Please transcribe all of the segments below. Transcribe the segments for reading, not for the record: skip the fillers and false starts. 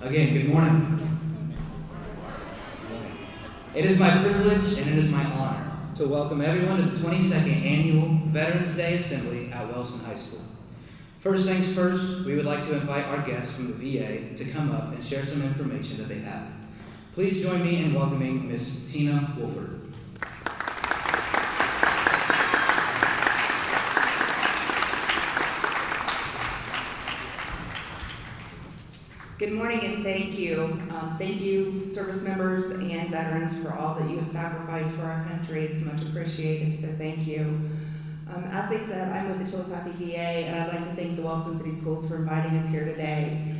Again, good morning. It is my privilege and it is my honor to welcome everyone to the 22nd Annual Veterans Day Assembly at Wellston High School. First things first, we would like to invite our guests from the VA to come up and share some information that they have. Please join me in welcoming Ms. Tina Wolford. Good morning and thank you. Thank you, service members and veterans, for all that you have sacrificed for our country. It's much appreciated, so thank you. As they said, I'm with the Chillicothe VA, and I'd like to thank the Wellston City Schools for inviting us here today.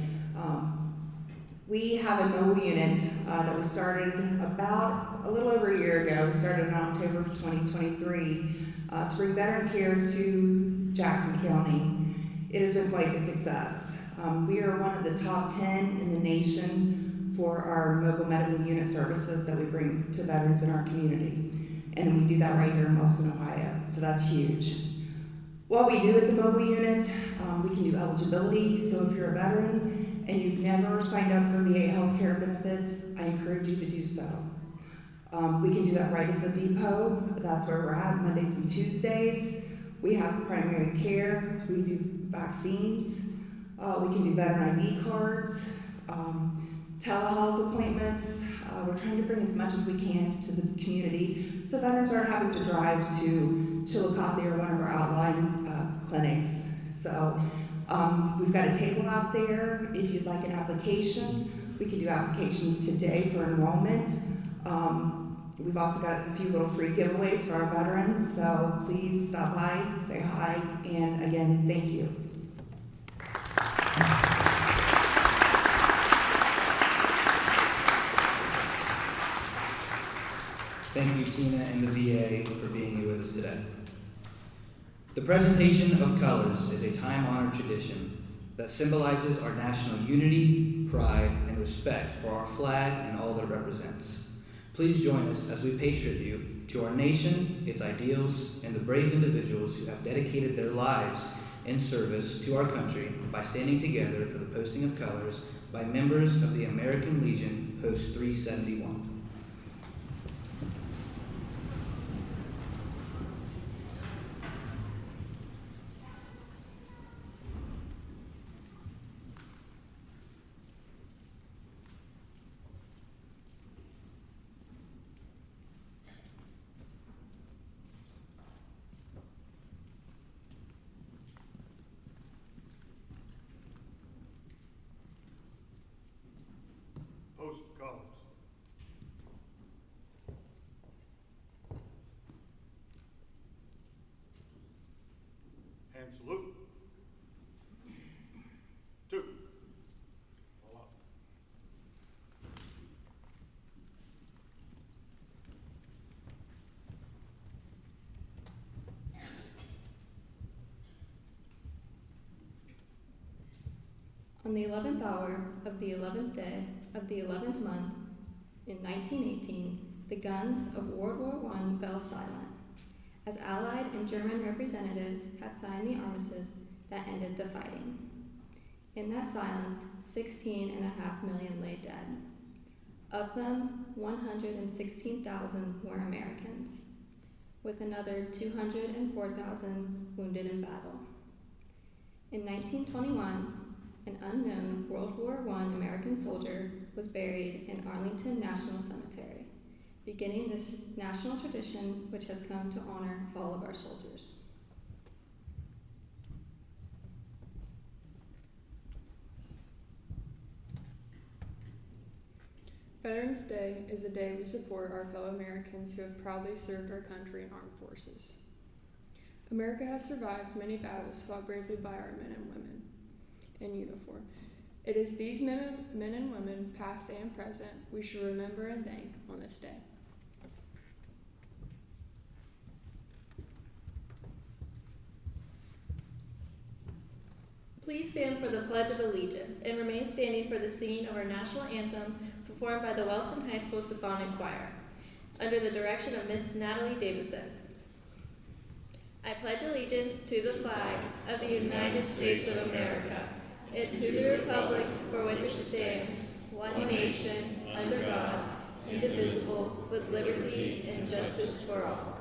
We have a mobile unit that we started about a little over a year ago. We started in October of 2023 to bring veteran care to Jackson County. It has been quite the success. We are one of the top 10 in the nation for our mobile medical unit services that we bring to veterans in our community. And we do that right here in Wellston, Ohio, so that's huge. What we do at the mobile unit, we can do eligibility, so if you're a veteran and you've never signed up for VA healthcare benefits, I encourage you to do so. We can do that right at the depot. That's where we're at, Mondays and Tuesdays. We have primary care, we do vaccines, we can do veteran ID cards, telehealth appointments. We're trying to bring as much as we can to the community so veterans aren't having to drive to Chillicothe or one of our outlying clinics. So we've got a table out there. If you'd like an application, we can do applications today for enrollment. We've also got a few little free giveaways for our veterans, so please stop by, say hi, and again, thank you. Thank you, Tina and the VA, for being here with us today. The presentation of colors is a time-honored tradition that symbolizes our national unity, pride, and respect for our flag and all that it represents. Please join us as we pay tribute to our nation, its ideals, and the brave individuals who have dedicated their lives in service to our country by standing together for the posting of colors by members of the American Legion Post 371. Post colors. And salute. 2. Voila. On the 11th hour of the 11th day of the 11th month in 1918, the guns of World War I fell silent, as Allied and German representatives had signed the armistice that ended the fighting. In that silence, 16.5 million lay dead. Of them, 116,000 were Americans, with another 204,000 wounded in battle. In 1921, an unknown World War I American soldier was buried in Arlington National Cemetery, beginning this national tradition which has come to honor all of our soldiers. Veterans Day is a day we support our fellow Americans who have proudly served our country in armed forces. America has survived many battles fought bravely by our men and women in uniform. It is these men and women, past and present, we should remember and thank on this day. Please stand for the Pledge of Allegiance and remain standing for the singing of our national anthem performed by the Wellston High School Symphonic Choir, under the direction of Miss Natalie Davison. I pledge allegiance to the flag of the United States of America and to the republic for which it stands, one nation, under God, indivisible, with liberty and justice for all.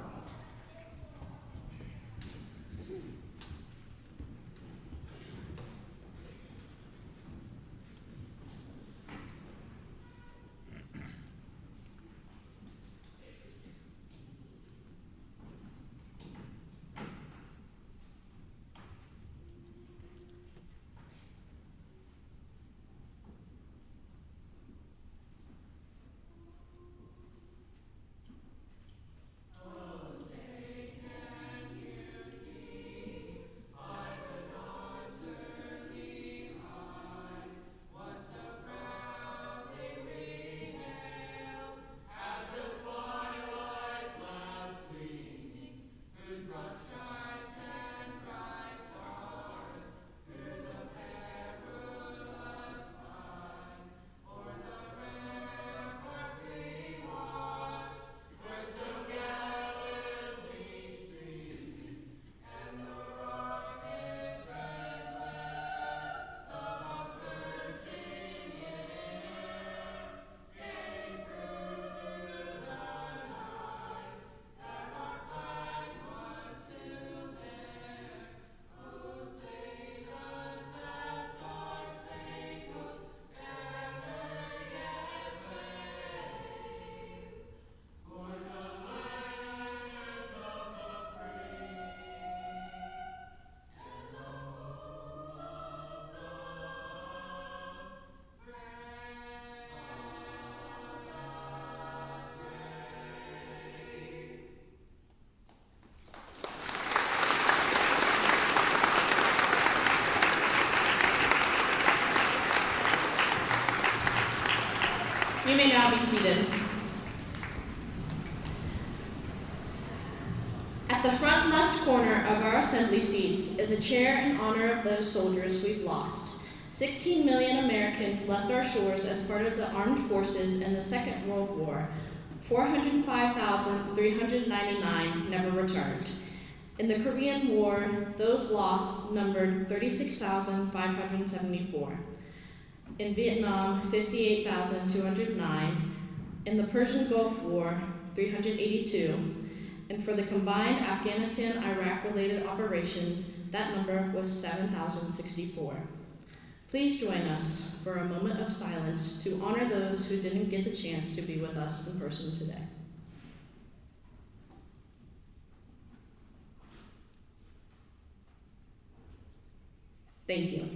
You may now be seated. At the front left corner of our assembly seats is a chair in honor of those soldiers we've lost. 16 million Americans left our shores as part of the armed forces in the Second World War. 405,399 never returned. In the Korean War, those lost numbered 36,574. In Vietnam, 58,209. In the Persian Gulf War, 382. And for the combined Afghanistan-Iraq-related operations, that number was 7,064. Please join us for a moment of silence to honor those who didn't get the chance to be with us in person today. Thank you.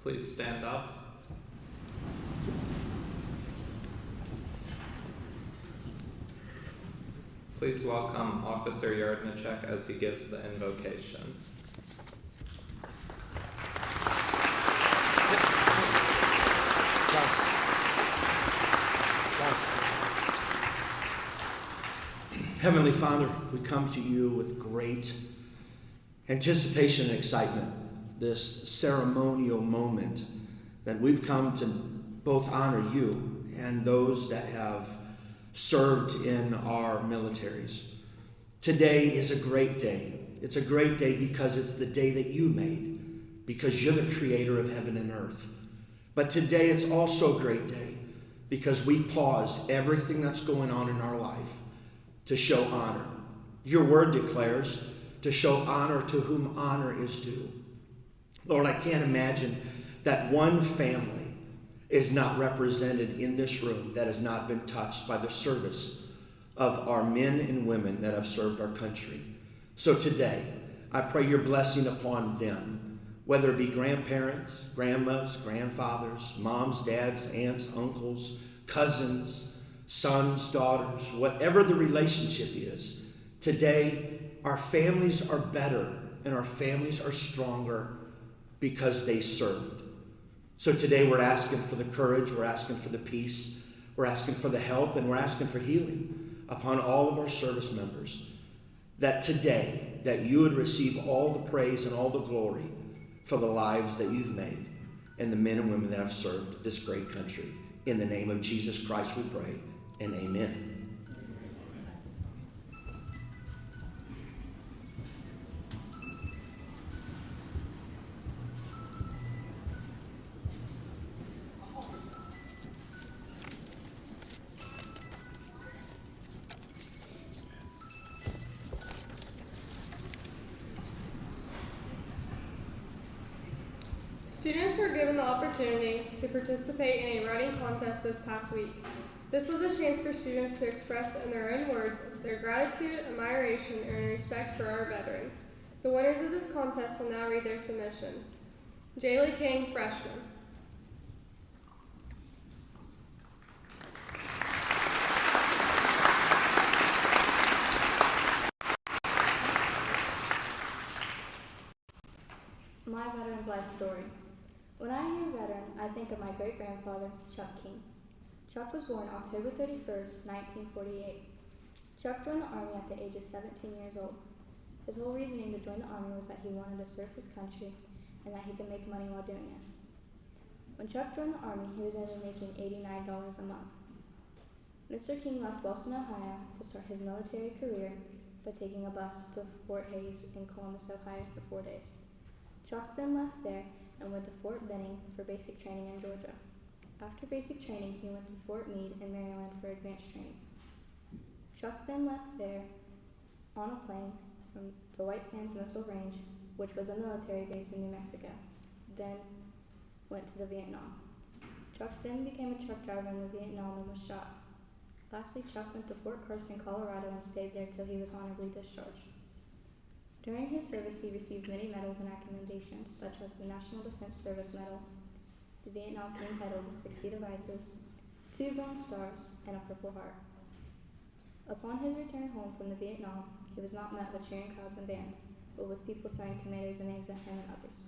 Please stand up. Please welcome Officer Yardnichek as he gives the invocation. Heavenly Father, we come to you with great anticipation and excitement, this ceremonial moment that we've come to both honor you and those that have served in our militaries. Today is a great day. It's a great day because it's the day that you made, because you're the creator of heaven and earth. But today it's also a great day because we pause everything that's going on in our life to show honor. Your word declares to show honor to whom honor is due. Lord, I can't imagine that one family is not represented in this room that has not been touched by the service of our men and women that have served our country. So today, I pray your blessing upon them, whether it be grandparents, grandmas, grandfathers, moms, dads, aunts, uncles, cousins, sons, daughters, whatever the relationship is. Today, our families are better and our families are stronger because they served. So today we're asking for the courage, we're asking for the peace, we're asking for the help, and we're asking for healing upon all of our service members. That today, that you would receive all the praise and all the glory for the lives that you've made and the men and women that have served this great country. In the name of Jesus Christ we pray, and amen. Students were given the opportunity to participate in a writing contest this past week. This was a chance for students to express in their own words their gratitude, admiration, and respect for our veterans. The winners of this contest will now read their submissions. Jaylee King, freshman. My veteran's life story. When I hear veteran, I think of my great-grandfather, Chuck King. Chuck was born October 31st, 1948. Chuck joined the Army at the age of 17 years old. His whole reasoning to join the Army was that he wanted to serve his country and that he could make money while doing it. When Chuck joined the Army, he was only making $89 a month. Mr. King left Wellston, Ohio to start his military career by taking a bus to Fort Hays in Columbus, Ohio for 4 days. Chuck then left there and went to Fort Benning for basic training in Georgia. After basic training, he went to Fort Meade in Maryland for advanced training. Chuck then left there on a plane from the White Sands Missile Range, which was a military base in New Mexico, then went to the Vietnam. Chuck then became a truck driver in the Vietnam and was shot. Lastly, Chuck went to Fort Carson, Colorado and stayed there till he was honorably discharged. During his service, he received many medals and commendations, such as the National Defense Service Medal, the Vietnam King Medal with 60 devices, 2 Bronze Stars, and a Purple Heart. Upon his return home from the Vietnam, he was not met with cheering crowds and bands, but with people throwing tomatoes and eggs at him and others.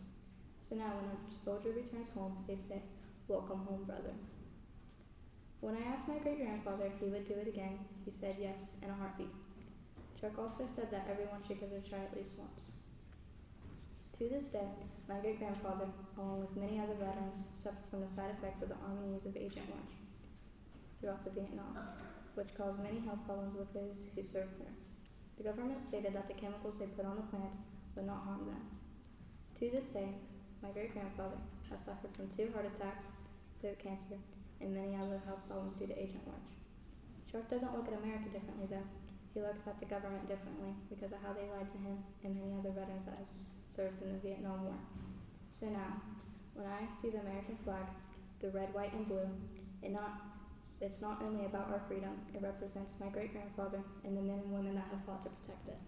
So now when a soldier returns home, they say, "Welcome home, brother." When I asked my great-grandfather if he would do it again, he said yes in a heartbeat. Chuck also said that everyone should give it a try at least once. To this day, my great-grandfather, along with many other veterans, suffered from the side effects of the Army use of Agent Orange throughout the Vietnam, which caused many health problems with those who served there. The government stated that the chemicals they put on the plant would not harm them. To this day, my great-grandfather has suffered from 2 heart attacks, throat cancer, and many other health problems due to Agent Orange. Chuck doesn't look at America differently though. He looks at the government differently because of how they lied to him and many other veterans that has served in the Vietnam War. So now, when I see the American flag, the red, white, and blue, it's not only about our freedom, it represents my great-grandfather and the men and women that have fought to protect it.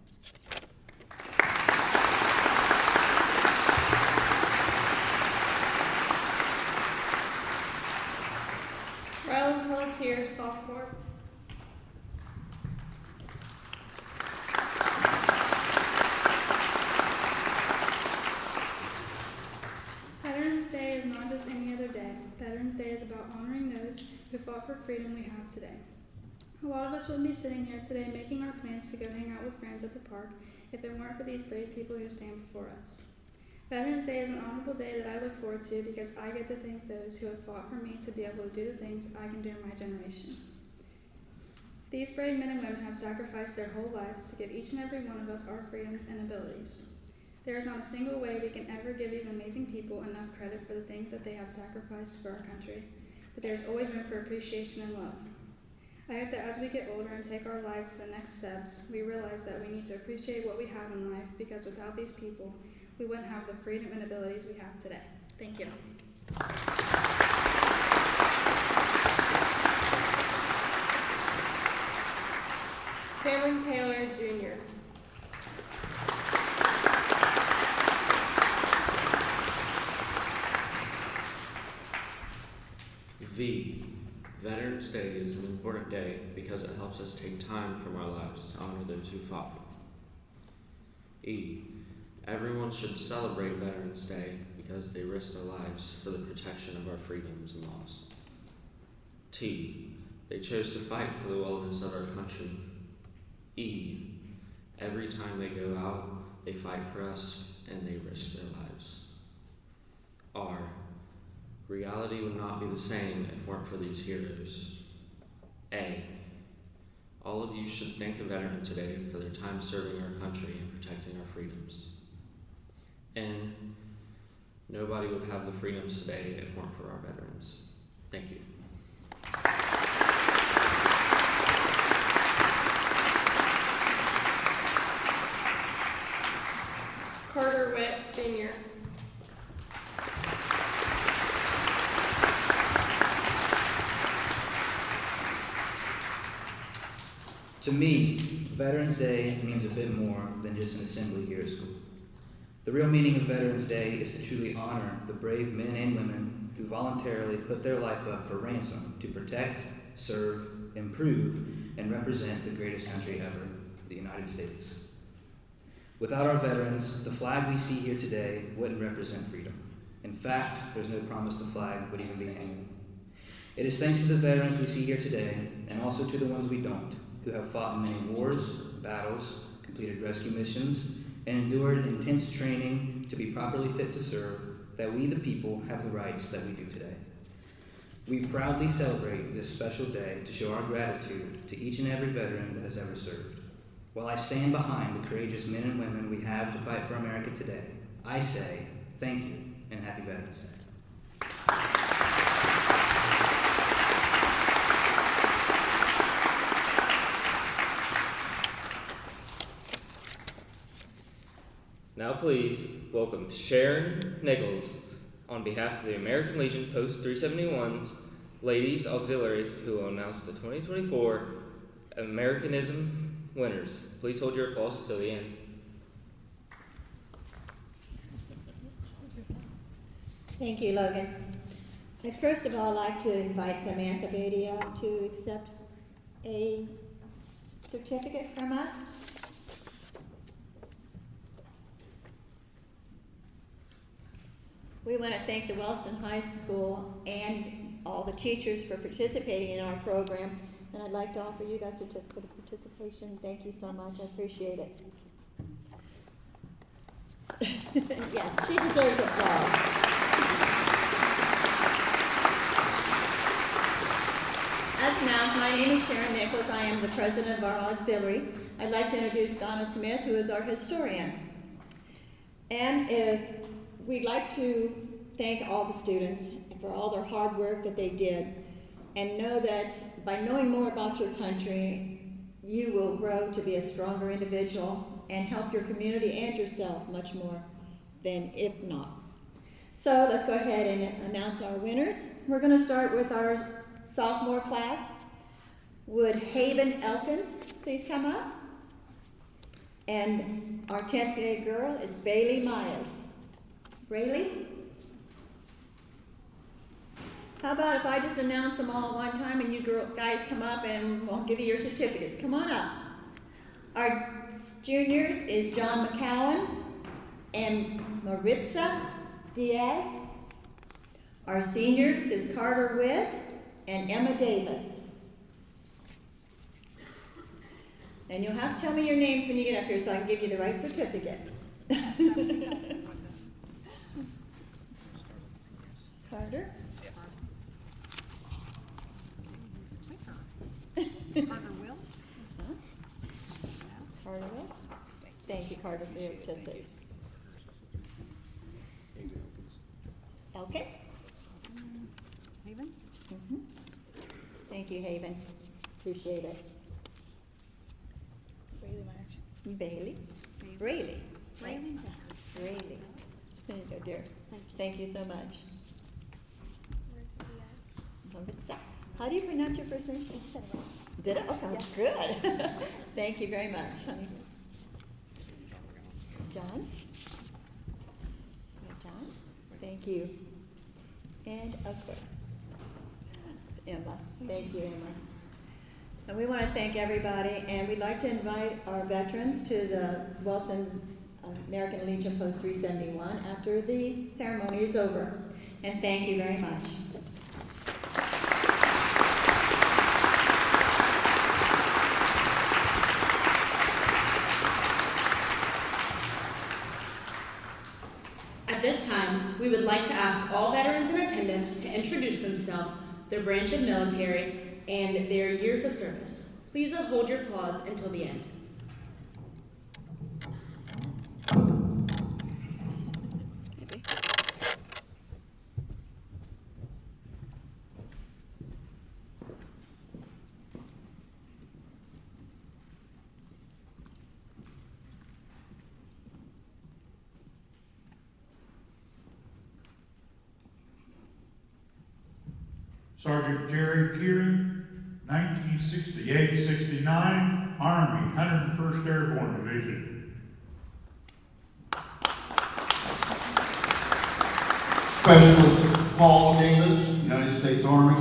Rylan Pelletier, sophomore. Veterans Day is not just any other day. Veterans Day is about honoring those who fought for freedom we have today. A lot of us wouldn't be sitting here today making our plans to go hang out with friends at the park if it weren't for these brave people who stand before us. Veterans Day is an honorable day that I look forward to because I get to thank those who have fought for me to be able to do the things I can do in my generation. These brave men and women have sacrificed their whole lives to give each and every one of us our freedoms and abilities. There is not a single way we can ever give these amazing people enough credit for the things that they have sacrificed for our country, but there is always room for appreciation and love. I hope that as we get older and take our lives to the next steps, we realize that we need to appreciate what we have in life because without these people, we wouldn't have the freedom and abilities we have today. Thank you. Cameron Taylor, Jr. Veterans Day is an important day because it helps us take time from our lives to honor those who fought for us. Everyone should celebrate Veterans Day because they risked their lives for the protection of our freedoms and laws. They chose to fight for the wellness of our country. Every time they go out, they fight for us and they risk their lives. Reality would not be the same if it weren't for these heroes. All of you should thank a veteran today for their time serving our country and protecting our freedoms. Nobody would have the freedoms today if it weren't for our veterans. Thank you. Carter Witt, Sr. To me, Veterans Day means a bit more than just an assembly here at school. The real meaning of Veterans Day is to truly honor the brave men and women who voluntarily put their life up for ransom to protect, serve, improve, and represent the greatest country ever, the United States. Without our veterans, the flag we see here today wouldn't represent freedom. In fact, there's no promise the flag would even be hanging. It is thanks to the veterans we see here today, and also to the ones we don't, who have fought in many wars, battles, completed rescue missions, and endured intense training to be properly fit to serve, that we the people have the rights that we do today. We proudly celebrate this special day to show our gratitude to each and every veteran that has ever served. While I stand behind the courageous men and women we have to fight for America today, I say thank you and happy Veterans Day. Now please welcome Sharon Nichols on behalf of the American Legion Post 371's Ladies Auxiliary, who will announce the 2024 Americanism winners. Please hold your applause till the end. Thank you, Logan. I'd first of all like to invite Samantha Beatty out to accept a certificate from us. We want to thank the Wellston High School and all the teachers for participating in our program, and I'd like to offer you that certificate of participation. Thank you so much. I appreciate it. Yes, she deserves applause. As announced, my name is Sharon Nichols. I am the president of our auxiliary. I'd like to introduce Donna Smith, who is our historian. And we'd like to thank all the students for all their hard work that they did, and know that by knowing more about your country, you will grow to be a stronger individual and help your community and yourself much more than if not. So let's go ahead and announce our winners. We're going to start with our sophomore class. Would Haven Elkins please come up? And our 10th grade girl is Bailey Myers. Braylee? How about if I just announce them all at one time and you guys come up and we'll give you your certificates. Come on up. Our juniors is John McCowan and Maritza Diaz. Our seniors is Carter Witt and Emma Davis. And you'll have to tell me your names when you get up here so I can give you the right certificate. Carter? Yes. Carter Wills? Huh? Carter Wills? Thank you, Carter, for your participation. Elkin? Haven? Mm-hmm. Thank you, Haven. Appreciate it. Bailey Myers. Bailey? Braylee. Braylee. Braylee. There you go, dear. Thank you so much. Maritza. How do you pronounce your first name? You said it wrong. Did it? Okay, Yeah. good. Thank you very much, honey. John? John? Thank you. And of course, Emma. Thank you, Emma. And we want to thank everybody, and we'd like to invite our veterans to the Wellston American Legion Post 371 after the ceremony is over. And thank you very much. At this time, we would like to ask all veterans in attendance to introduce themselves, their branch of military, and their years of service. Please hold your applause until the end. Sergeant Jerry Geary, 1968-69, Army, 101st Airborne Division. Specialist Paul Davis, United States Army,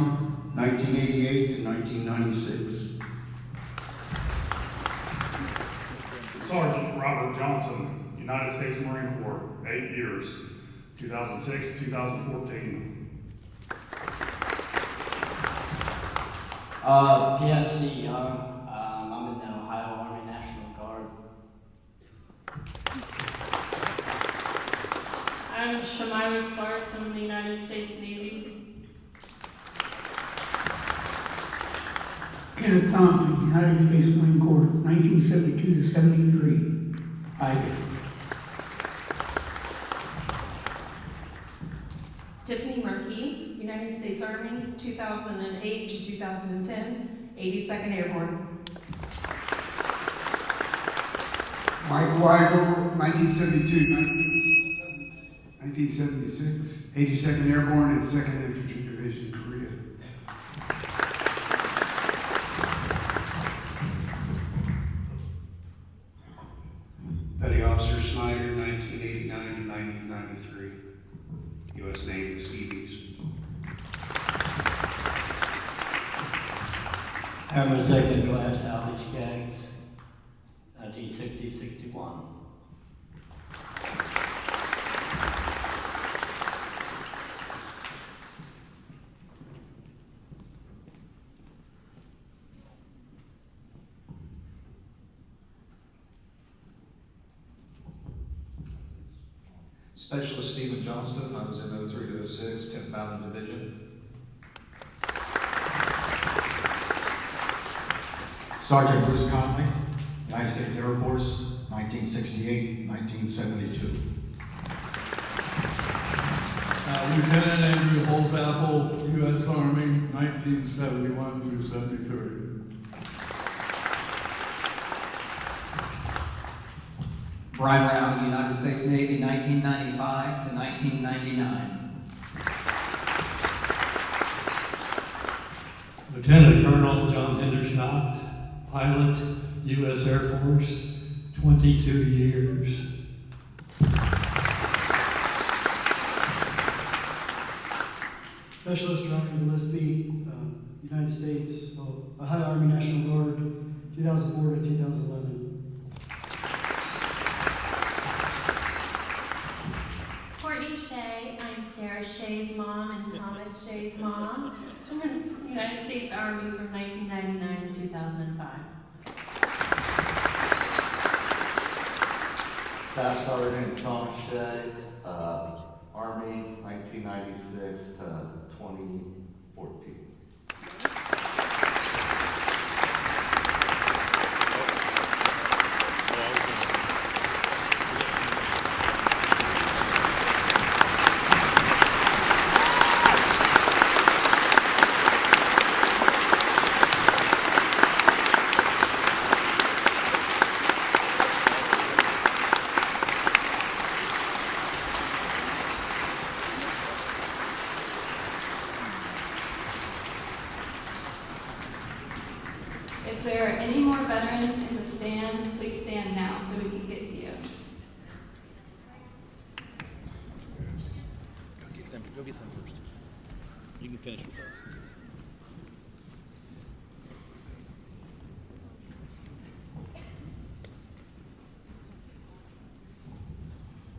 1988 to 1996. Sergeant Robert Johnson, United States Marine Corps, 8 years, 2006 to 2014. PFC Young, I'm in the Ohio Army National Guard. I'm Shamira Sparks, I'm in the United States Navy. Kenneth Thompson, United States Marine Corps, 1972 to 73, 5 years. Tiffany Murphy, United States Army, 2008 to 2010, 82nd Airborne. Mike Weigel, 1972, 1976, 82nd Airborne and 2nd Infantry Division, Korea. Petty Officer Snyder, 1989 to 1993, U.S. Navy Seabees. I'm a second class salvage gangs, 1960-61. Specialist Stephen Johnston, I was in 03 to 06, 10th Mountain Division. Sergeant Bruce Conley, United States Air Force, 1968, 1972. Lieutenant Andrew Holzapfel, U.S. Army, 1971 through 73. Brian Brown, United States Navy, 1995 to 1999. Lieutenant Colonel John Hendershot, pilot, U.S. Air Force, 22 years. Specialist Ryan Gillespie, United States, Ohio Army National Guard, 2004 to 2011. Courtney Shea, I'm Sarah Shea's mom and Thomas Shea's mom. I'm in the United States Army from 1999 to 2005. Staff Sergeant Tom Shea, Army, 1996 to 2014. If there are any more veterans in the stand, please stand now so we can get to you. Go get them first. You can finish with those.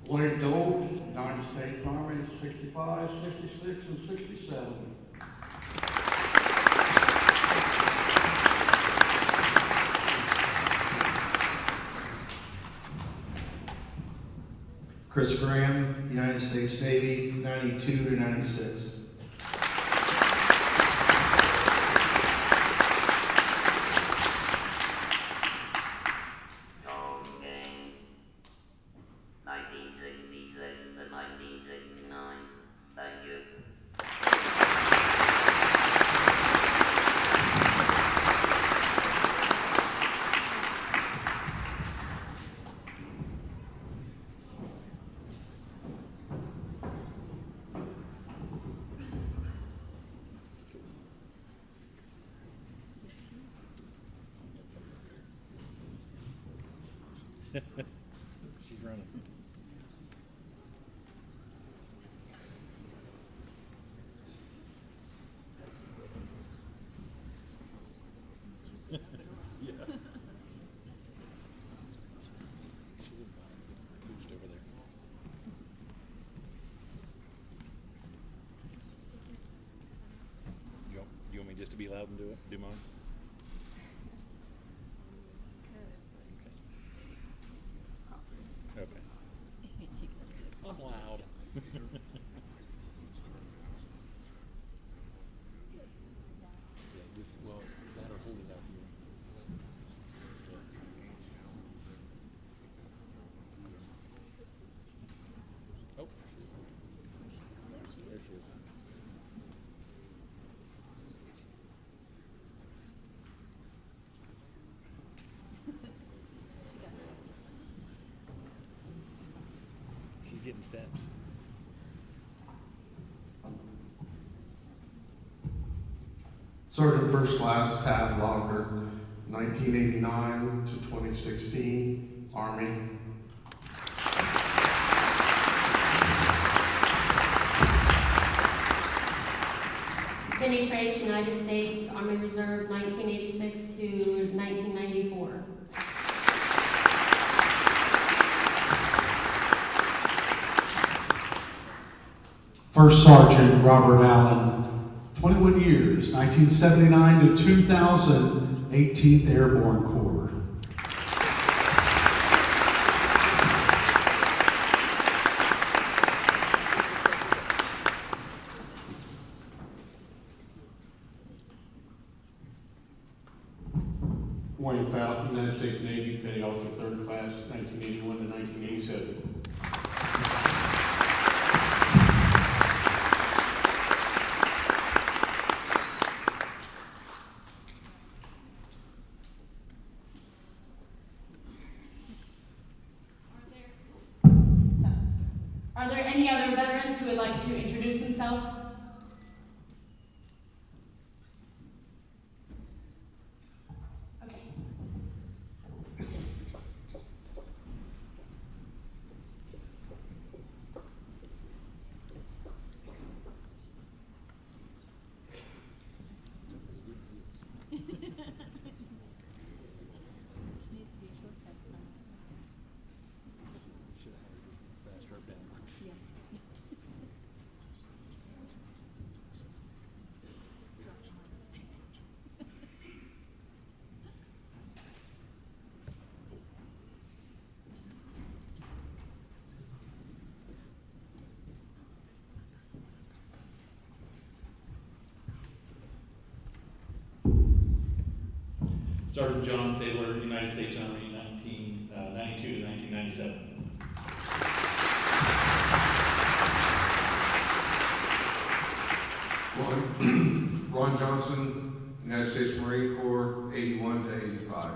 Blaine Dole, United States Army, 65, 66, and 67. Chris Graham, United States Navy, 92 to 96. She's running. Yeah. Moved over there. Do you want me just to be loud and do mine? Okay. I'm loud. Yeah, just, well, that or hold it out here. Oh. There she is. She's getting steps. Sergeant First Class Tad Locker, 1989 to 2016, Army. Denny Trace, United States Army Reserve, 1986 to 1994. First Sergeant Robert Allen, 21 years, 1979 to 2000, 18th Airborne Corps. Wayne Fountain, United States Navy, Petty Officer, 3rd Class, 1981 to 1987. Are there any other veterans who would like to introduce themselves? Okay. Sergeant John Stabler, United States Army, 1992 to 1997. Ron Johnson, United States Marine Corps, 81 to 85.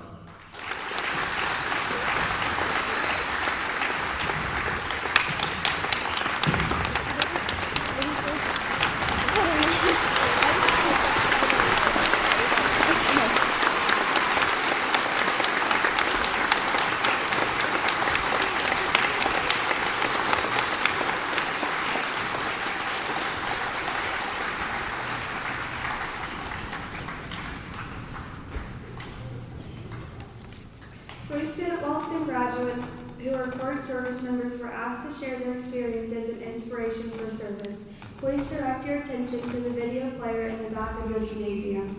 Recent Wellston graduates who are current service members were asked to share their experiences and inspiration for service. Please direct your attention to the video player in the back of your gymnasium.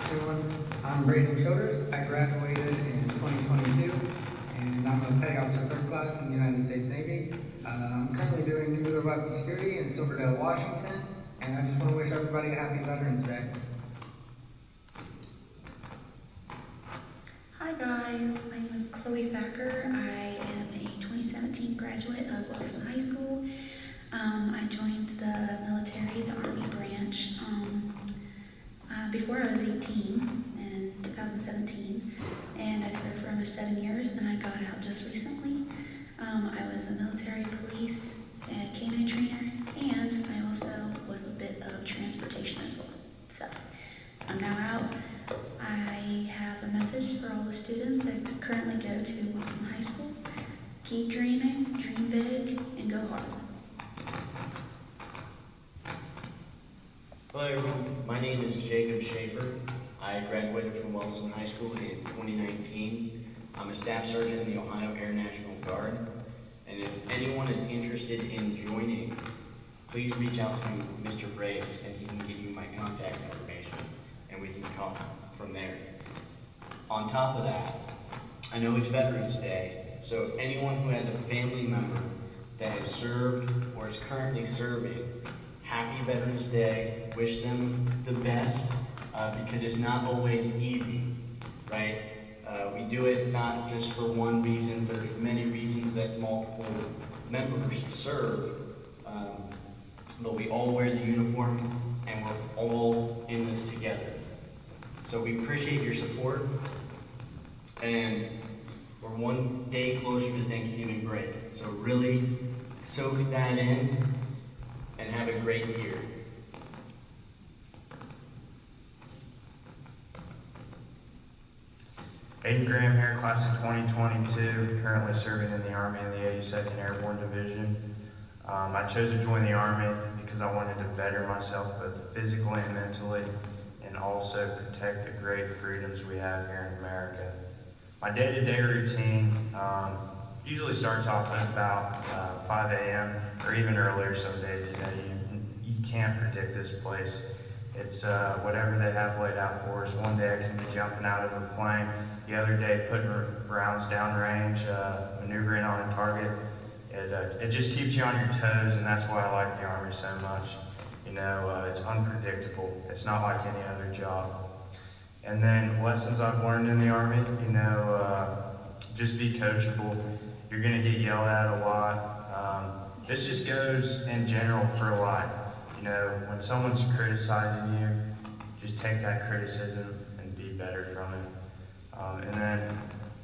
Everyone, I'm Braden Childers. I graduated in 2022, and I'm a Petty Officer 3rd Class in the United States Navy. I'm currently doing nuclear weapons security in Silverdale, Washington, and I just want to wish everybody a happy Veterans Day. Hi guys, my name is Chloe Thacker. I am a 2017 graduate of Wellston High School. I joined the military, the Army branch, before I was 18 in 2017, and I served for almost 7 years, and I got out just recently. I was a military police and canine trainer, and I also was a bit of transportation as well. So I'm now out. I have a message for all the students that currently go to Wellston High School. Keep dreaming, dream big, and go hard. Hello everyone, my name is Jacob Schaefer. I graduated from Wellston High School in 2019. I'm a staff sergeant in the Ohio Air National Guard. And if anyone is interested in joining, please reach out to Mr. Brace and he can give you my contact information and we can talk from there. On top of that, I know it's Veterans Day, so anyone who has a family member that has served or is currently serving, happy Veterans Day. Wish them the best because it's not always easy, right? We do it not just for one reason. There's many reasons that multiple members serve, but we all wear the uniform and we're all in this together. So we appreciate your support, and we're one day closer to Thanksgiving break. So really soak that in and have a great year. Aiden Graham here, class of 2022, currently serving in the Army in the 82nd Airborne Division. I chose to join the Army because I wanted to better myself both physically and mentally, and also protect the great freedoms we have here in America. My day-to-day routine usually starts off at about 5 a.m. or even earlier some days. You can't predict this place. It's whatever they have laid out for us. One day I can be jumping out of a plane. The other day putting rounds downrange, maneuvering on a target. It just keeps you on your toes, and that's why I like the Army so much. You know, it's unpredictable. It's not like any other job. And then lessons I've learned in the Army, you know, just be coachable. You're gonna get yelled at a lot. This just goes in general for life. You know, when someone's criticizing you, just take that criticism and be better from it. And then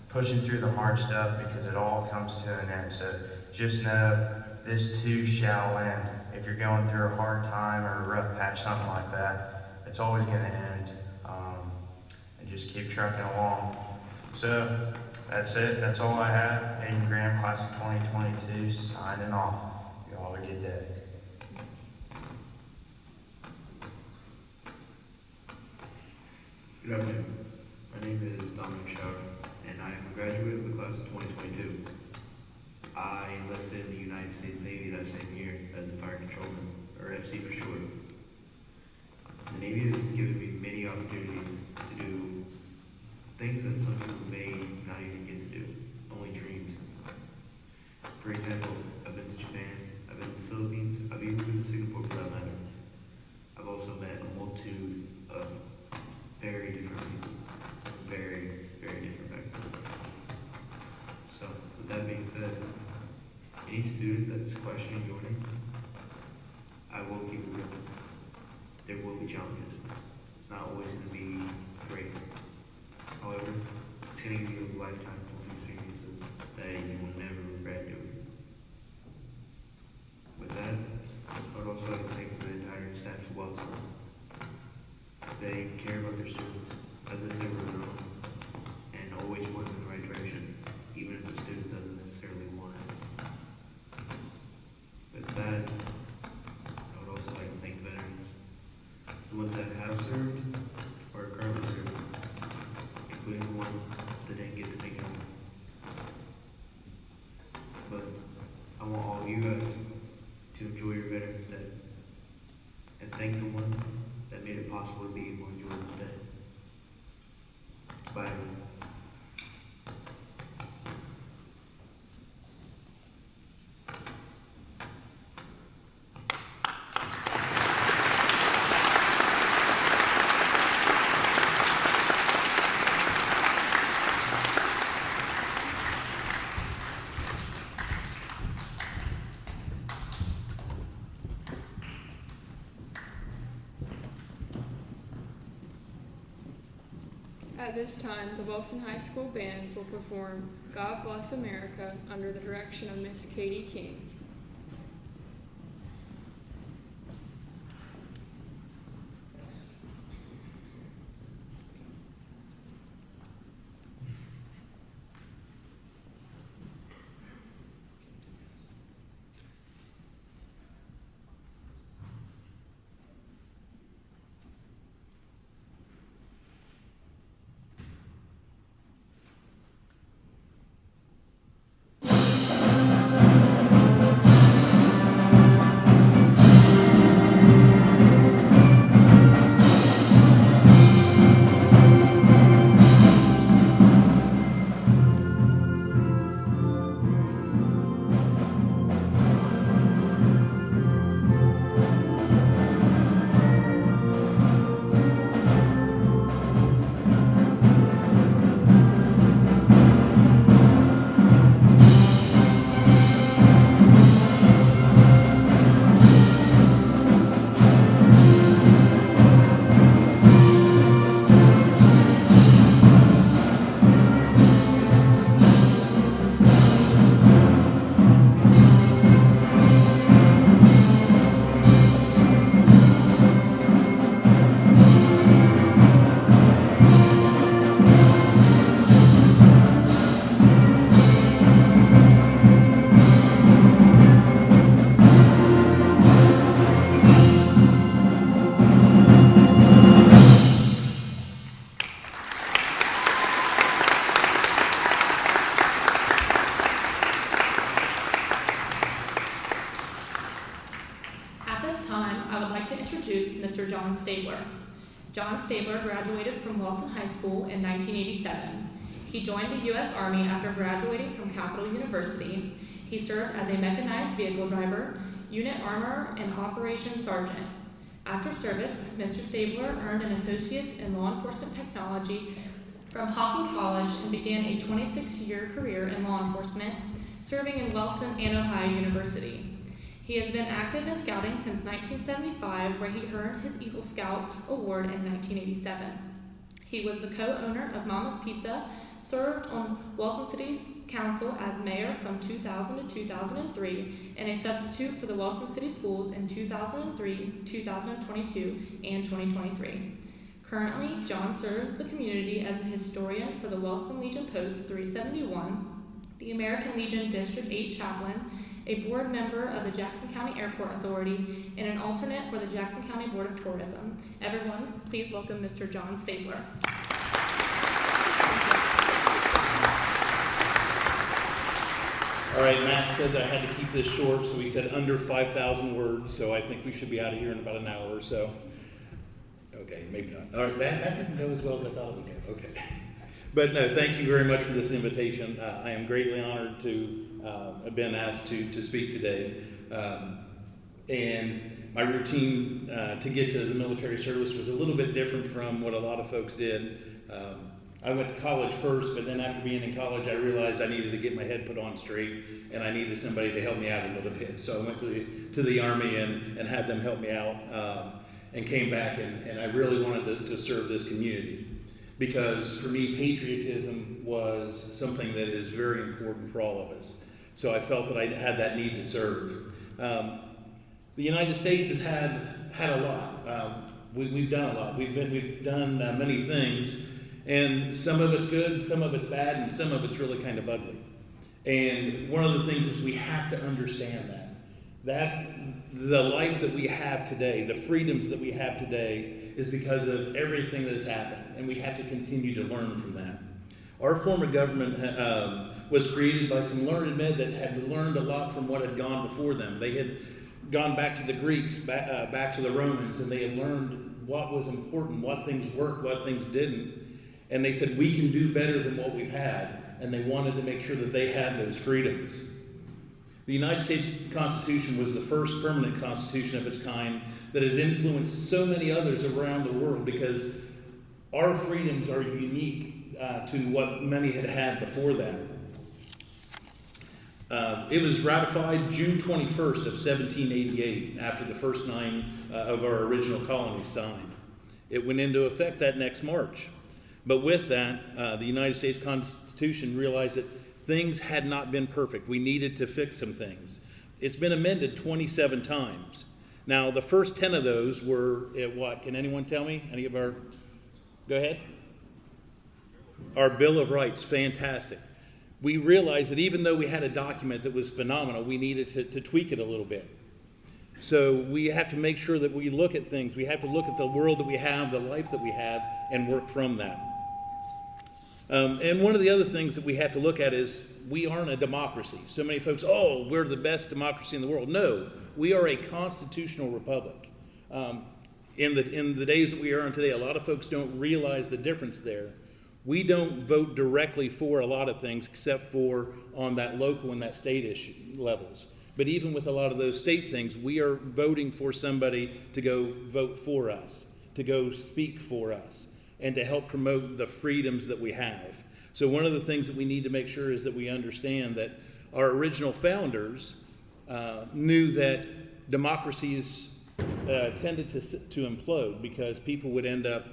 pushing through the hard stuff because it all comes to an end. So just know this too shall end. If you're going through a hard time or a rough patch, something like that, it's always going to end. And just keep trucking along. So that's it. That's all I have. Aiden Graham, class of 2022, signing off. You all have a good day. Good afternoon. My name is Dominic Schauer, and I am a graduate of the class of 2022. I enlisted in the United States Navy that same year as a fire controlman, or FC for short. The Navy has given me many opportunities to do things that some people may not even get to do, only dreams. For example, I've been to Japan, I've been to the Philippines, I've even been to Singapore for that matter. I've also met a multitude of very different people, very, very different backgrounds. So, with that being said, any student that's questioning joining, I will keep it real. There will be challenges. It's not always going to be great. However, it's going to give you a lifetime full of experiences that you will never regret doing. With that, I would also like to thank the entire staff of Wellston. They care about their students as if they were their own, and always point in the right direction, even if the student doesn't necessarily want it. With that, I would also like to thank veterans, the ones that have served or are currently serving, including the ones that didn't get to make it home. But I want all of you guys to enjoy your Veterans Day, and thank the one that made it possible to be able to enjoy this day. Bye, everyone. At this time, the Wellston High School Band will perform God Bless America under the direction of Miss Katie King. Mr. John Stabler. John Stabler graduated from Wellston High School in 1987. He joined the U.S. Army after graduating from Capital University. He served as a mechanized vehicle driver, unit armorer, and operations sergeant. After service, Mr. Stabler earned an associate's in law enforcement technology from Hopkins College and began a 26-year career in law enforcement, serving in Wellston and Ohio University. He has been active in scouting since 1975, where he earned his Eagle Scout Award in 1987. He was the co-owner of Mama's Pizza, served on Wellston City's Council as mayor from 2000 to 2003, and a substitute for the Wellston City Schools in 2003, 2022, and 2023. Currently, John serves the community as the historian for the Wellston Legion Post 371, the American Legion District 8 chaplain, a board member of the Jackson County Airport Authority, and an alternate for the Jackson County Board of Tourism. Everyone, please welcome Mr. John Stabler. All right, Matt said that I had to keep this short, so we said under 5,000 words, so I think we should be out of here in about an hour or so. Okay, maybe not. All right, that didn't go as well as I thought it would go. Okay. But no, thank you very much for this invitation. I am greatly honored to have been asked to speak today. And my routine to get to the military service was a little bit different from what a lot of folks did. I went to college first, but then after being in college, I realized I needed to get my head put on straight, and I needed somebody to help me out a little bit. So I went to the Army and had them help me out, and came back, and I really wanted to serve this community. Because for me, patriotism was something that is very important for all of us. So I felt that I had that need to serve. The United States has had a lot. We've done a lot. We've done many things, and some of it's good, some of it's bad, and some of it's really kind of ugly. And one of the things is we have to understand that the life that we have today, the freedoms that we have today, is because of everything that has happened, and we have to continue to learn from that. Our form of government was created by some learned men that had learned a lot from what had gone before them. They had gone back to the Greeks, back to the Romans, and they had learned what was important, what things worked, what things didn't. And they said, we can do better than what we've had, and they wanted to make sure that they had those freedoms. The United States Constitution was the first permanent constitution of its kind that has influenced so many others around the world because our freedoms are unique to what many had before that. It was ratified June 21st of 1788 after the first 9 of our original colonies signed. It went into effect that next March. But with that, the United States Constitution realized that things had not been perfect. We needed to fix some things. It's been amended 27 times. Now, the first 10 of those were at what? Can anyone tell me? Any of our... Go ahead. Our Bill of Rights, fantastic. We realized that even though we had a document that was phenomenal, we needed to tweak it a little bit. So we have to make sure that we look at things. We have to look at the world that we have, the life that we have, and work from that. And one of the other things that we have to look at is we aren't a democracy. So many folks, oh, we're the best democracy in the world. No, we are a constitutional republic. In the days that we are in today, a lot of folks don't realize the difference there. We don't vote directly for a lot of things except for on that local and that state issue levels. But even with a lot of those state things, we are voting for somebody to go vote for us, to go speak for us, and to help promote the freedoms that we have. So one of the things that we need to make sure is that we understand that our original founders knew that democracies tended to implode because people would end up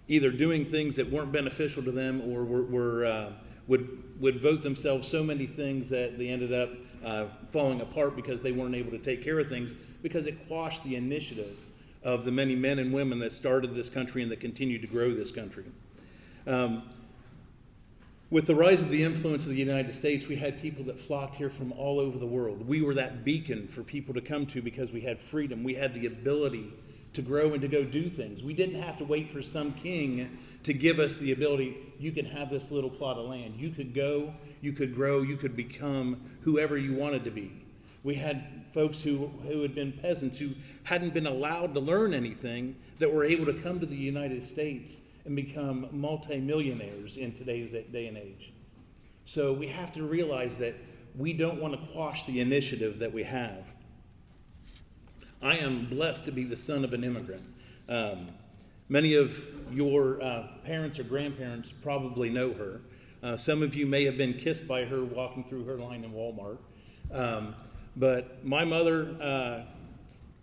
either doing things that weren't beneficial to them or would vote themselves so many things that they ended up falling apart because they weren't able to take care of things, because it quashed the initiative of the many men and women that started this country and that continue to grow this country. With the rise of the influence of the United States, we had people that flocked here from all over the world. We were that beacon for people to come to because we had freedom. We had the ability to grow and to go do things. We didn't have to wait for some king to give us the ability, you can have this little plot of land. You could go, you could grow, you could become whoever you wanted to be. We had folks who had been peasants who hadn't been allowed to learn anything that were able to come to the United States and become multimillionaires in today's day and age. So we have to realize that we don't want to quash the initiative that we have. I am blessed to be the son of an immigrant. Many of your parents or grandparents probably know her. Some of you may have been kissed by her walking through her line in Walmart. But my mother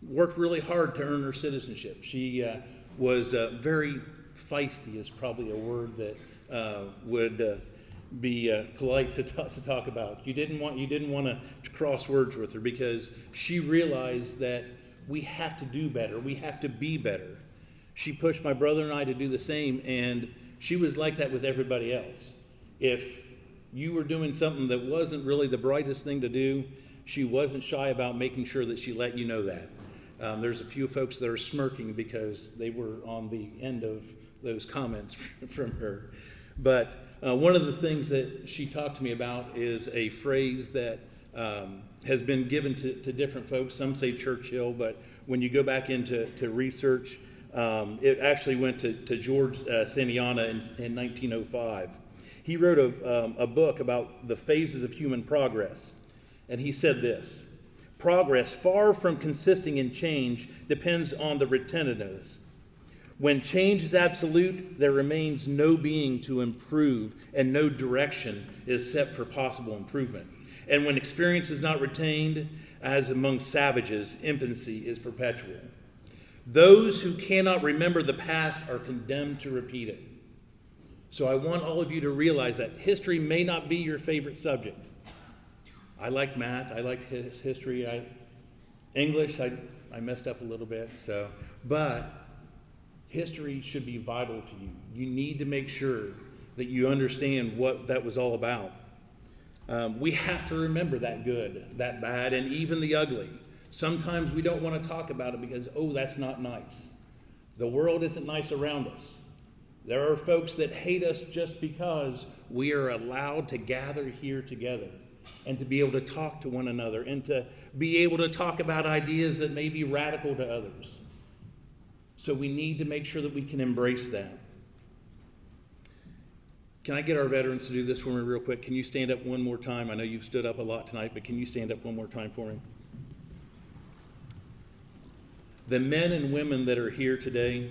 worked really hard to earn her citizenship. She was very feisty, is probably a word that would be polite to talk about. You didn't want to cross words with her because she realized that we have to do better. We have to be better. She pushed my brother and I to do the same, and she was like that with everybody else. If you were doing something that wasn't really the brightest thing to do, she wasn't shy about making sure that she let you know that. There's a few folks that are smirking because they were on the end of those comments from her. But one of the things that she talked to me about is a phrase that has been given to different folks. Some say Churchill, but when you go back into research, it actually went to George Santayana in 1905. He wrote a book about the phases of human progress. And he said this: progress, far from consisting in change, depends on the retentiveness. When change is absolute, there remains no being to improve, and no direction is set for possible improvement. And when experience is not retained, as among savages, infancy is perpetual. Those who cannot remember the past are condemned to repeat it. So I want all of you to realize that history may not be your favorite subject. I like math, I like history, English, I messed up a little bit, but history should be vital to you. You need to make sure that you understand what that was all about. We have to remember that good, that bad, and even the ugly. Sometimes we don't want to talk about it because, oh, that's not nice. The world isn't nice around us. There are folks that hate us just because we are allowed to gather here together and to be able to talk to one another and to be able to talk about ideas that may be radical to others. So we need to make sure that we can embrace that. Can I get our veterans to do this for me real quick? Can you stand up one more time? I know you've stood up a lot tonight, but can you stand up one more time for me? The men and women that are here today,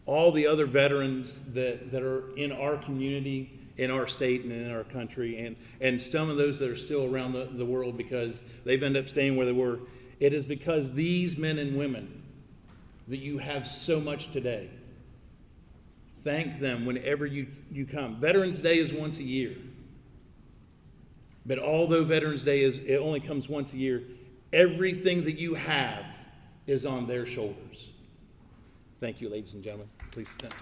all the other veterans that are in our community, in our state and in our country, and some of those that are still around the world because they've ended up staying where they were, it is because these men and women that you have so much today. Thank them whenever you come. Veterans Day is once a year. But although Veterans Day it only comes once a year, everything that you have is on their shoulders. Thank you, ladies and gentlemen. Please stand.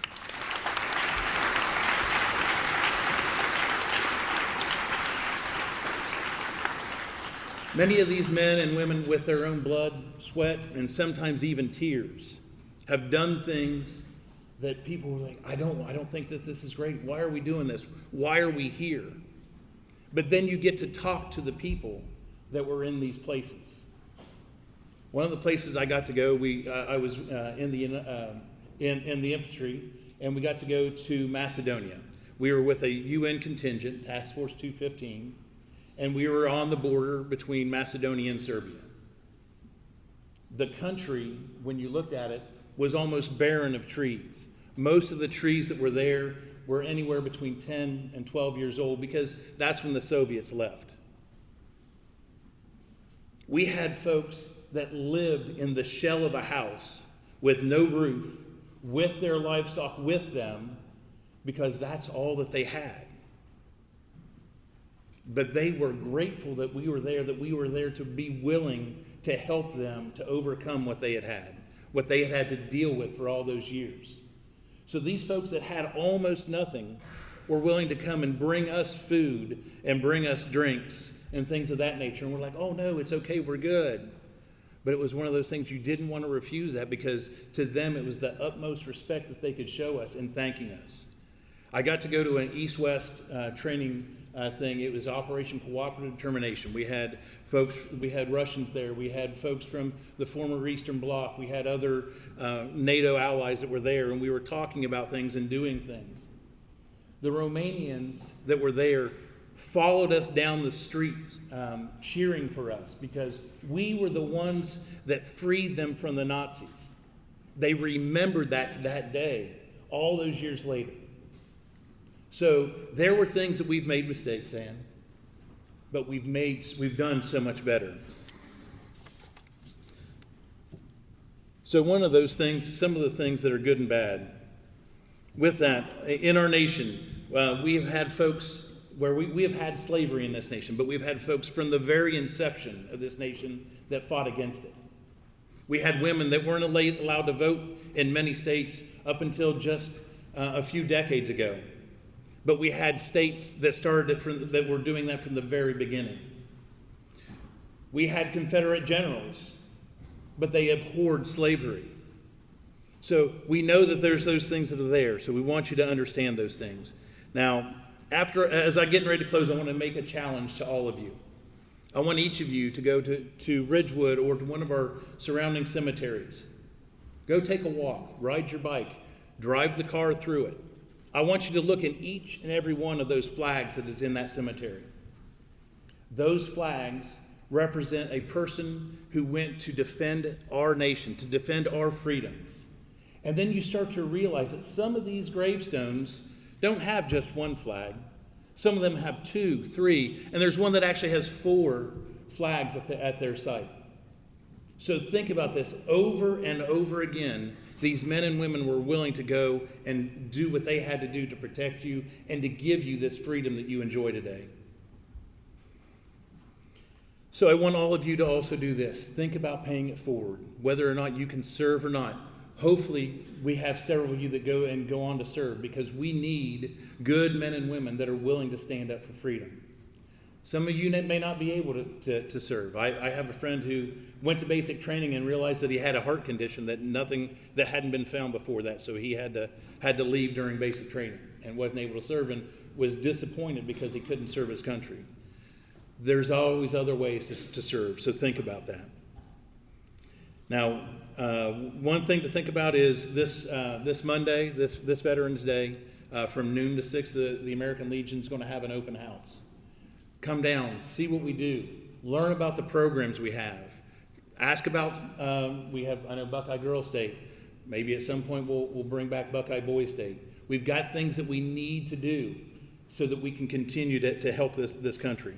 Many of these men and women, with their own blood, sweat, and sometimes even tears, have done things that people were like, I don't think that this is great. Why are we doing this? Why are we here? But then you get to talk to the people that were in these places. One of the places I got to go, I was in the infantry, and we got to go to Macedonia. We were with a UN contingent, Task Force 215, and we were on the border between Macedonia and Serbia. The country, when you looked at it, was almost barren of trees. Most of the trees that were there were anywhere between 10 and 12 years old, because that's when the Soviets left. We had folks that lived in the shell of a house with no roof, with their livestock with them, because that's all that they had. But they were grateful that we were there to be willing to help them to overcome what they had to deal with for all those years. So these folks that had almost nothing were willing to come and bring us food and bring us drinks and things of that nature. And we're like, oh no, it's okay, we're good. But it was one of those things you didn't want to refuse that, because to them it was the utmost respect that they could show us in thanking us. I got to go to an East-West training thing. It was Operation Cooperative Determination. We had Russians there. We had folks from the former Eastern Bloc. We had other NATO allies that were there, and we were talking about things and doing things. The Romanians that were there followed us down the street cheering for us, because we were the ones that freed them from the Nazis. They remembered that day, all those years later. So there were things that we've made mistakes in, but we've done so much better. So one of those things, some of the things that are good and bad, with that, in our nation, we have had folks where we have had slavery in this nation, but we've had folks from the very inception of this nation that fought against it. We had women that weren't allowed to vote in many states up until just a few decades ago. But we had states that that were doing that from the very beginning. We had Confederate generals, but they abhorred slavery. So we know that there's those things that are there. So we want you to understand those things. Now, as I'm getting ready to close, I want to make a challenge to all of you. I want each of you to go to Ridgewood or to one of our surrounding cemeteries. Go take a walk, ride your bike, drive the car through it. I want you to look in each and every one of those flags that is in that cemetery. Those flags represent a person who went to defend our nation, to defend our freedoms. And then you start to realize that some of these gravestones don't have just one flag. Some of them have 2, 3, and there's one that actually has 4 flags at their site. So think about this. Over and over again, these men and women were willing to go and do what they had to do to protect you and to give you this freedom that you enjoy today. So I want all of you to also do this. Think about paying it forward, whether or not you can serve or not. Hopefully, we have several of you that go on to serve, because we need good men and women that are willing to stand up for freedom. Some of you may not be able to serve. I have a friend who went to basic training and realized that he had a heart condition that hadn't been found before that, so he had to leave during basic training and wasn't able to serve, and was disappointed because he couldn't serve his country. There's always other ways to serve, so think about that. Now, one thing to think about is this Monday, this Veterans Day, from noon to 6, the American Legion is going to have an open house. Come down, see what we do, learn about the programs we have. Ask about, I know Buckeye Girl State. Maybe at some point we'll bring back Buckeye Boy State. We've got things that we need to do so that we can continue to help this country.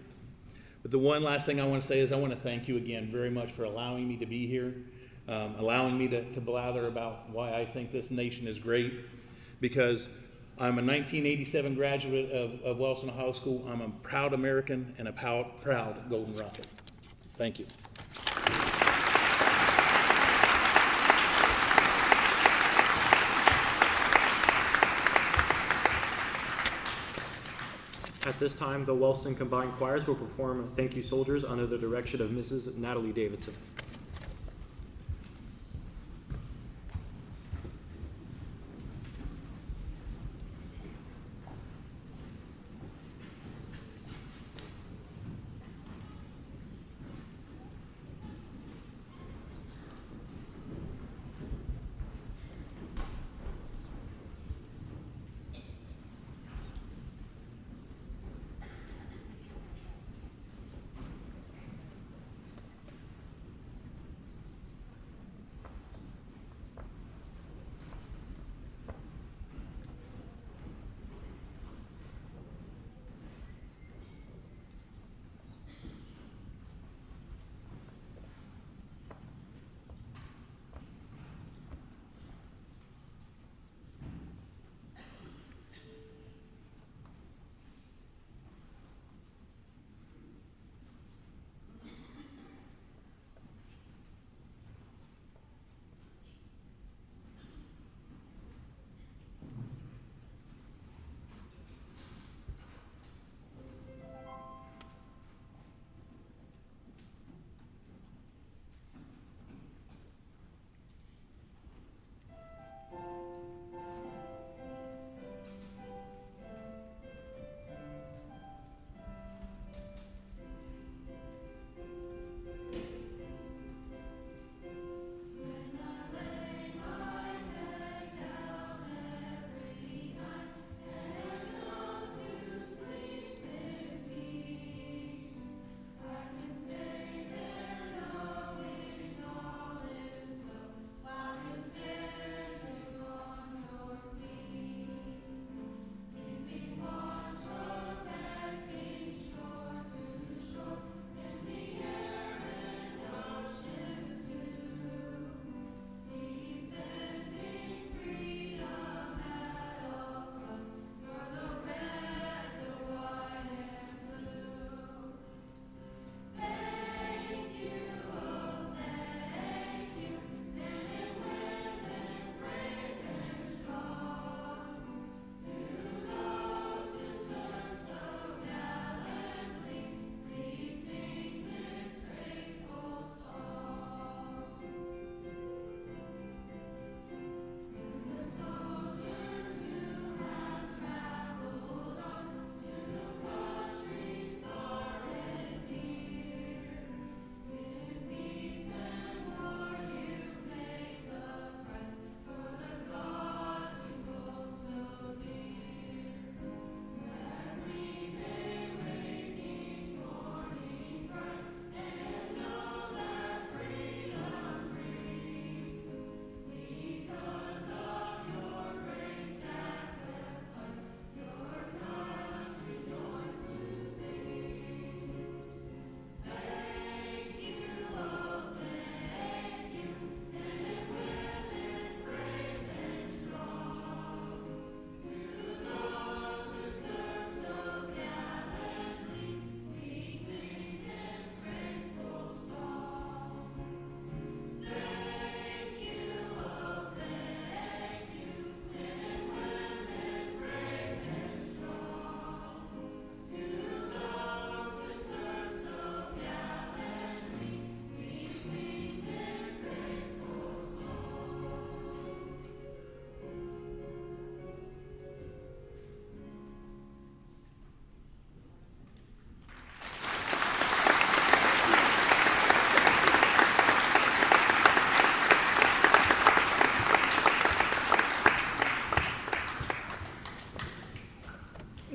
But the one last thing I want to say is I want to thank you again very much for allowing me to be here, allowing me to blather about why I think this nation is great. because I'm a 1987 graduate of Wellston High School. I'm a proud American and a proud Golden Rocket. Thank you. At this time, the Wellston Combined Choirs will perform Thank You Soldiers under the direction of Mrs. Natalie Davidson.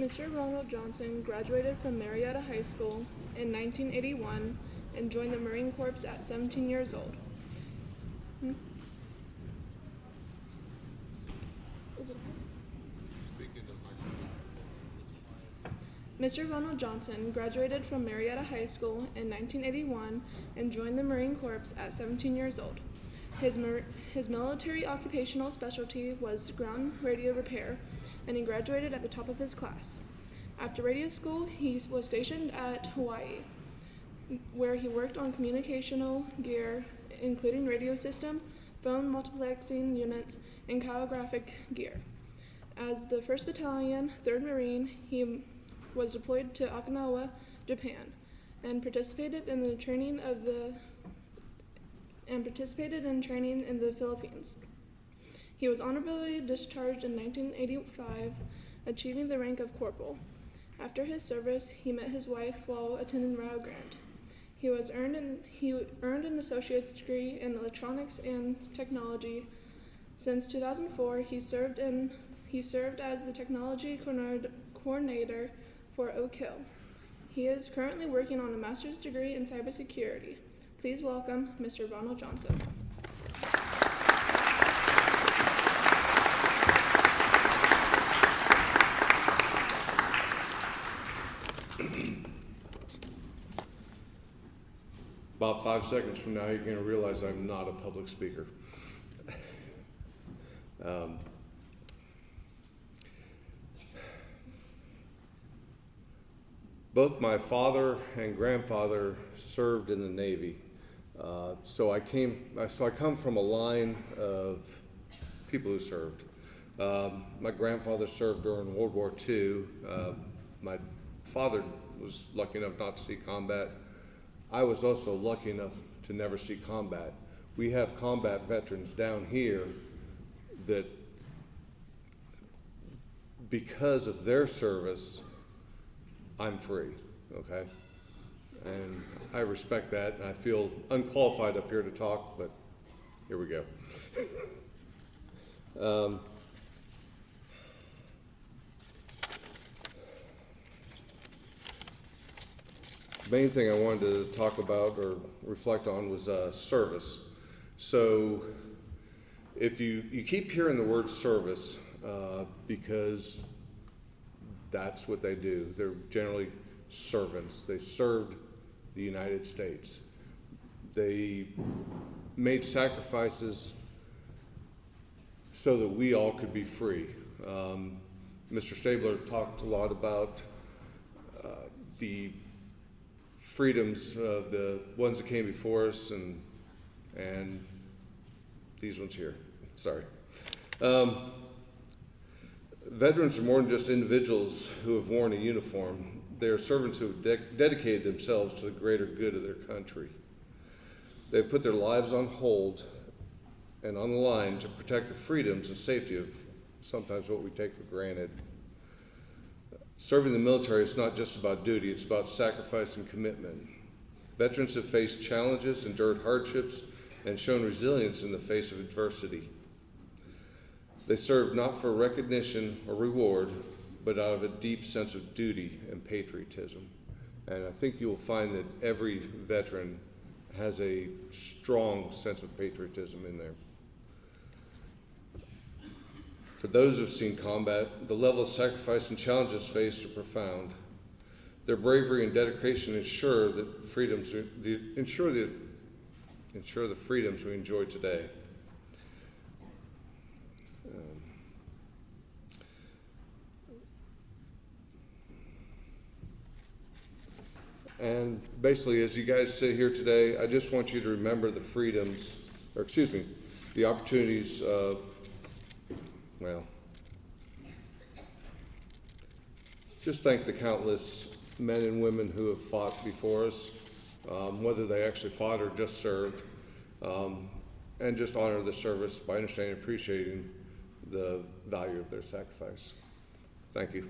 Mr. Ronald Johnson graduated from Marietta High School in 1981 and joined the Marine Corps at 17 years old. Mr. Ronald Johnson graduated from Marietta High School in 1981 and joined the Marine Corps at 17 years old. His military occupational specialty was ground radio repair, and he graduated at the top of his class. After radio school, he was stationed at Hawaii, where he worked on communicational gear, including radio system, phone multiplexing units, and calligraphic gear. As the 1st Battalion, 3rd Marine, he was deployed to Okinawa, Japan, and participated in training in the Philippines. He was honorably discharged in 1985, achieving the rank of corporal. After his service, he met his wife while attending Rio Grande. He earned an associate's degree in electronics and technology. Since 2004, he served as the technology coordinator for Oak Hill. He is currently working on a master's degree in cybersecurity. Please welcome Mr. Ronald Johnson. About 5 seconds from now, you're going to realize I'm not a public speaker. Both my father and grandfather served in the Navy, so I come from a line of people who served. My grandfather served during World War II. My father was lucky enough not to see combat. I was also lucky enough to never see combat. We have combat veterans down here that, because of their service, I'm free, okay? And I respect that, and I feel unqualified up here to talk, but here we go. Main thing I wanted to talk about or reflect on was service. So if you keep hearing the word service because that's what they do. They're generally servants. They served the United States. They made sacrifices so that we all could be free. Mr. Stabler talked a lot about the freedoms of the ones that came before us and these ones here. Sorry. Veterans are more than just individuals who have worn a uniform. They are servants who have dedicated themselves to the greater good of their country. They have put their lives on hold and on the line to protect the freedoms and safety of sometimes what we take for granted. Serving the military is not just about duty, it's about sacrifice and commitment. Veterans have faced challenges, endured hardships, and shown resilience in the face of adversity. They serve not for recognition or reward, but out of a deep sense of duty and patriotism. And I think you'll find that every veteran has a strong sense of patriotism in there. For those who've seen combat, the level of sacrifice and challenges faced are profound. Their bravery and dedication ensure the freedoms we enjoy today. And basically, as you guys sit here today, I just want you to remember the freedoms, or excuse me, the opportunities, just thank the countless men and women who have fought before us, whether they actually fought or just served, and just honor the service by understanding and appreciating the value of their sacrifice. Thank you.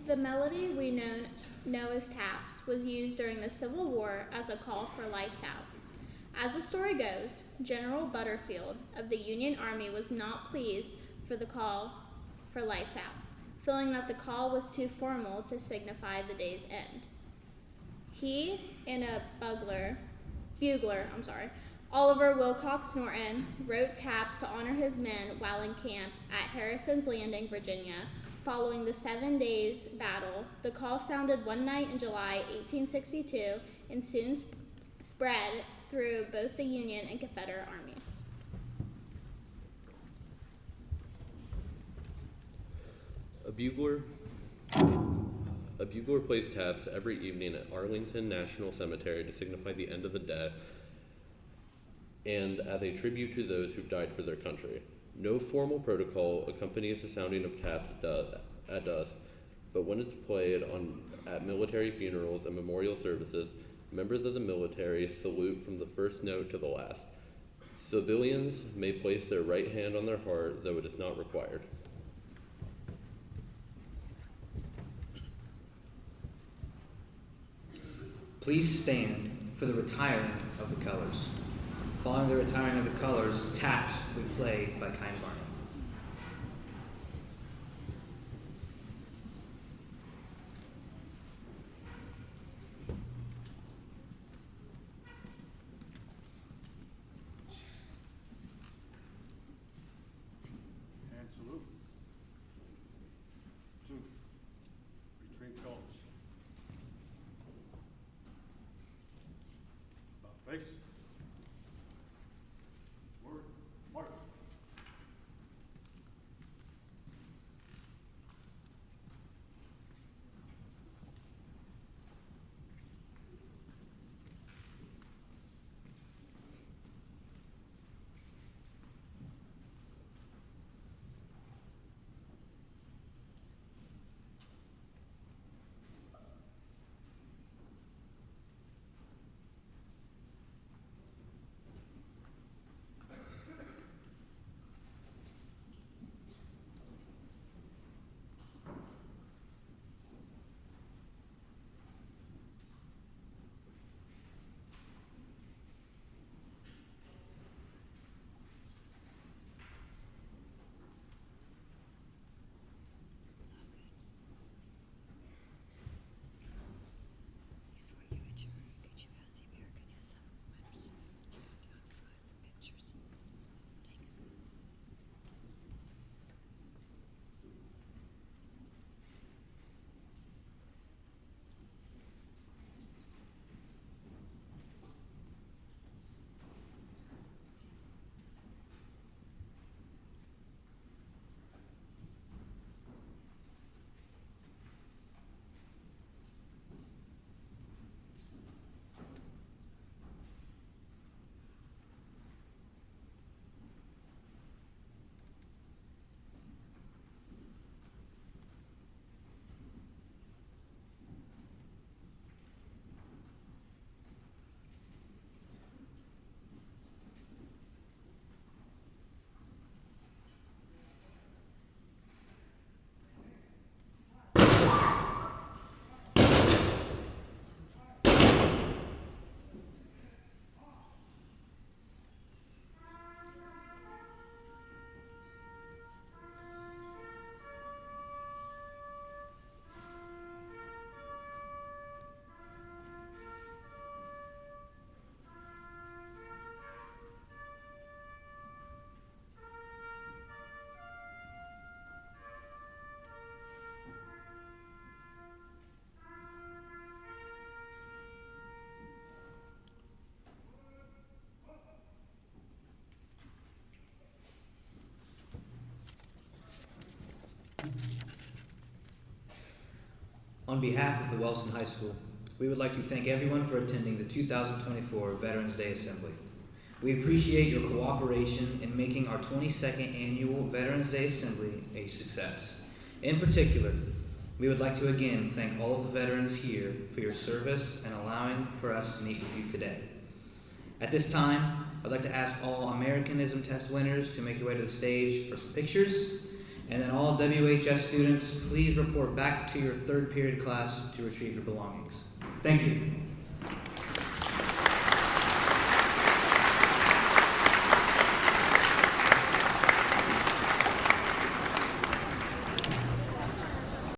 The melody we know as taps was used during the Civil War as a call for lights out. As the story goes, General Butterfield of the Union Army was not pleased for the call for lights out, feeling that the call was too formal to signify the day's end. He and a bugler, Oliver Wilcox Norton wrote taps to honor his men while in camp at Harrison's Landing, Virginia. Following the 7 days battle, the call sounded one night in July 1862 and soon spread through both the Union and Confederate armies. A bugler plays taps every evening at Arlington National Cemetery to signify the end of the day and as a tribute to those who've died for their country. No formal protocol accompanies the sounding of taps at dusk, but when it's played at military funerals and memorial services, members of the military salute from the first note to the last. Civilians may place their right hand on their heart, though it is not required. Please stand for the retiring of the colors. Following the retiring of the colors, taps will be played by Kind Barney. And salute. 2. Retreat colors. About face. Word. Mark. On behalf of the Wellston High School, we would like to thank everyone for attending the 2024 Veterans Day Assembly. We appreciate your cooperation in making our 22nd annual Veterans Day Assembly a success. In particular, we would like to again thank all of the veterans here for your service and allowing for us to meet with you today. At this time, I'd like to ask all Americanism test winners to make your way to the stage for some pictures. And then all WHS students, please report back to your third period class to retrieve your belongings. Thank you.